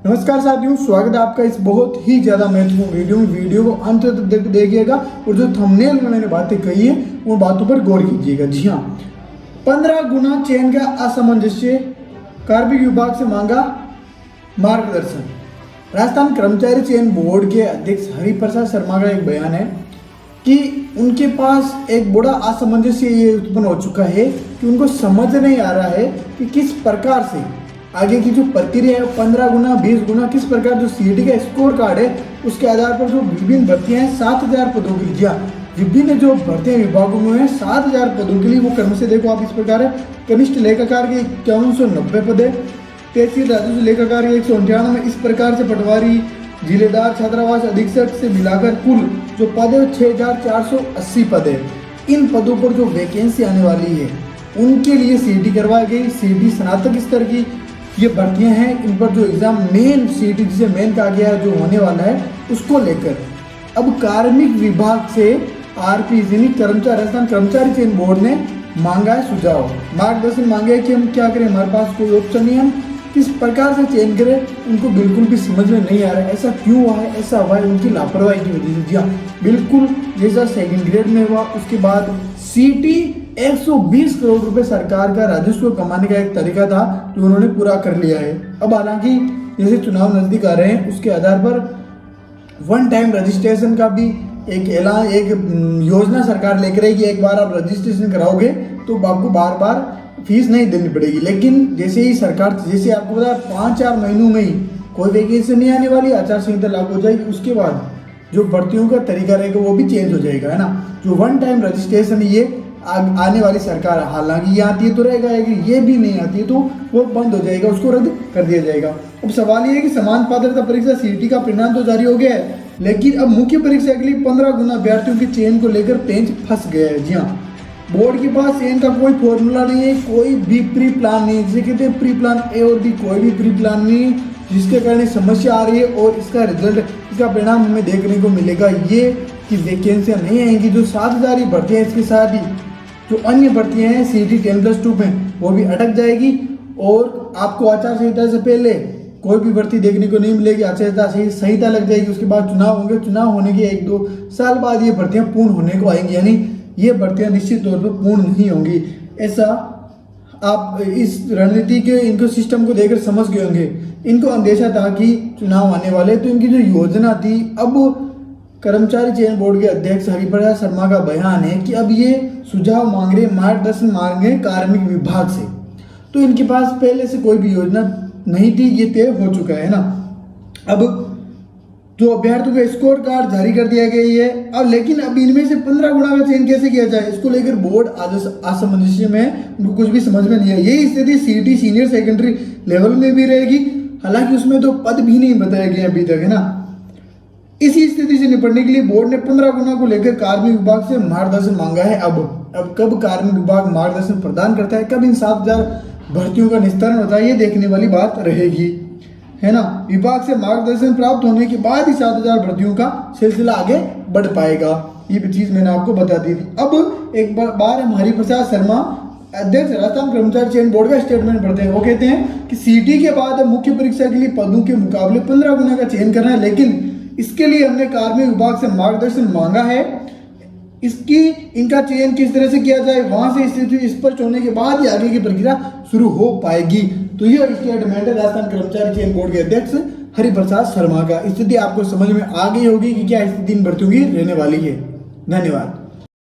नमस्कार साथियों, स्वागत है आपका इस बहुत ही ज़्यादा महत्वपूर्ण वीडियो को अंत तक देखिएगा और जो थंबनेल में मैंने बातें कही है उन बातों पर गौर कीजिएगा। जी हाँ, 15 गुना चयन का असमंजस्य, कार्मिक विभाग से मांगा मार्गदर्शन। राजस्थान कर्मचारी चयन बोर्ड के अध्यक्ष हरिप्रसाद शर्मा का एक बयान है कि उनके पास एक बड़ा असमंजस्य ये उत्पन्न हो चुका है कि उनको समझ नहीं आ रहा है कि किस प्रकार से आगे की जो प्रक्रिया है 15 गुना 20 गुना किस प्रकार जो सीईटी का स्कोर कार्ड है उसके आधार पर जो विभिन्न भर्तियां हैं 7000 पदों के लिए, विभिन्न जो भर्तियां विभागों में है 7000 पदों के लिए वो क्रम से देखो आप इस प्रकार है। कनिष्ठ लेखाकार के 5190 पद है, तहसील राजस्व लेखाकार के 198, इस प्रकार से पटवारी जिलेदार छात्रावास अधीक्षक से मिलाकर कुल जो पद है 6480 पद है। इन पदों पर जो वैकेंसी आने वाली है उनके लिए सीईटी करवाई गई। सीईटी स्नातक स्तर की ये भर्तियां हैं, इन पर जो एग्जाम मेन सीईटी जिसे मेन कहा गया है जो होने वाला है उसको लेकर अब कार्मिक विभाग से आरपी यानी राजस्थान कर्मचारी चयन बोर्ड ने मांगा है सुझाव, मार्गदर्शन मांगे है कि हम क्या करें, हमारे पास कोई ऑप्शन नहीं, हम किस प्रकार से चयन करें। उनको बिल्कुल भी समझ में नहीं आ रहा है ऐसा क्यों हुआ है, ऐसा हुआ है उनकी लापरवाही की वजह से। जी हाँ, बिल्कुल जैसा सेकंड ग्रेड में हुआ उसके बाद सीईटी 120 करोड़ रुपए सरकार का राजस्व कमाने का एक तरीका था जो उन्होंने पूरा कर लिया है। अब हालांकि जैसे चुनाव नजदीक आ रहे हैं उसके आधार पर वन टाइम रजिस्ट्रेशन का भी एक ऐलान, एक योजना सरकार लेकर आई कि एक बार आप रजिस्ट्रेशन कराओगे तो आपको बार बार फीस नहीं देनी पड़ेगी। लेकिन जैसे ही सरकार, जैसे आपको पता है 5-4 महीनों में ही कोई वैकेंसी नहीं आने वाली, आचार संहिता लागू हो जाएगी, उसके बाद जो भर्तियों का तरीका रहेगा वो भी चेंज हो जाएगा, है ना। जो वन टाइम रजिस्ट्रेशन ये आने वाली सरकार हालांकि ये आती है तो रहेगा, ये भी नहीं आती है तो वो बंद हो जाएगा, उसको रद्द कर दिया जाएगा। अब सवाल ये है कि समान पात्रता परीक्षा सीईटी का परिणाम तो जारी हो गया है, लेकिन अब मुख्य परीक्षा के लिए 15 गुना अभ्यर्थियों के चयन को लेकर पेंच फंस गया है। जी हाँ, बोर्ड के पास चयन का कोई फॉर्मूला नहीं है, कोई भी प्री प्लान नहीं है, जिसे कहते हैं प्री प्लान ए और बी, कोई भी प्री प्लान नहीं है, जिसके कारण समस्या आ रही है और इसका रिजल्ट, इसका परिणाम हमें देखने को मिलेगा ये कि वैकेंसियाँ नहीं आएंगी। जो 7000 ही भर्तियाँ, इसके साथ ही जो अन्य भर्तियां हैं सीईटी 10+2 में वो भी अटक जाएगी और आपको आचार संहिता से पहले कोई भी भर्ती देखने को नहीं मिलेगी। आचार संहिता लग जाएगी, उसके बाद चुनाव होंगे, चुनाव होने के 1-2 साल बाद ये भर्तियां पूर्ण होने को आएंगी, यानी ये भर्तियां निश्चित तौर पर पूर्ण नहीं होंगी। ऐसा आप इस रणनीति के इनको सिस्टम को देखकर समझ गए होंगे। इनको अंदेशा था कि चुनाव आने वाले, तो इनकी जो योजना थी, अब कर्मचारी चयन बोर्ड के अध्यक्ष हरिप्रसाद शर्मा का बयान है कि अब ये सुझाव मांग रहे, मार्गदर्शन मांग रहे कार्मिक विभाग से, तो इनके पास पहले से कोई भी योजना नहीं थी, ये तय हो चुका है ना। अब जो अभ्यर्थियों का स्कोर कार्ड जारी कर दिया गया है, अब लेकिन अब इनमें से 15 गुना का चयन कैसे किया जाए, इसको लेकर बोर्ड असमंजस्य में, उनको कुछ भी समझ में नहीं है। यही स्थिति सीईटी सीनियर सेकेंडरी लेवल में भी रहेगी, हालांकि उसमें तो पद भी नहीं बताया गया अभी तक, है ना। इसी स्थिति से निपटने के लिए बोर्ड ने 15 गुना को लेकर कार्मिक विभाग से मार्गदर्शन मांगा है। अब कब कार्मिक विभाग मार्गदर्शन प्रदान करता है, कब इन 7000 भर्तियों का निस्तारण होता है, ये देखने वाली बात रहेगी, है ना। विभाग से मार्गदर्शन प्राप्त होने के बाद ही 7000 भर्तियों का सिलसिला आगे बढ़ पाएगा, ये भी चीज मैंने आपको बता दी थी। अब एक बार हम हरिप्रसाद शर्मा अध्यक्ष राजस्थान कर्मचारी चयन बोर्ड का स्टेटमेंट पढ़ते हैं। वो कहते हैं कि सीईटी के बाद मुख्य परीक्षा के लिए पदों के मुकाबले 15 गुना का चयन करना है, लेकिन इसके लिए हमने कार्मिक विभाग से मार्गदर्शन मांगा है। इनका चयन किस तरह से किया जाए, वहां से स्थिति स्पष्ट होने के बाद ही आगे की प्रक्रिया शुरू हो पाएगी। तो यह स्टेटमेंट है राजस्थान कर्मचारी चयन बोर्ड के अध्यक्ष हरिप्रसाद शर्मा का। स्थिति आपको समझ में आ गई होगी कि क्या स्थिति इन भर्तियों की रहने वाली है। धन्यवाद।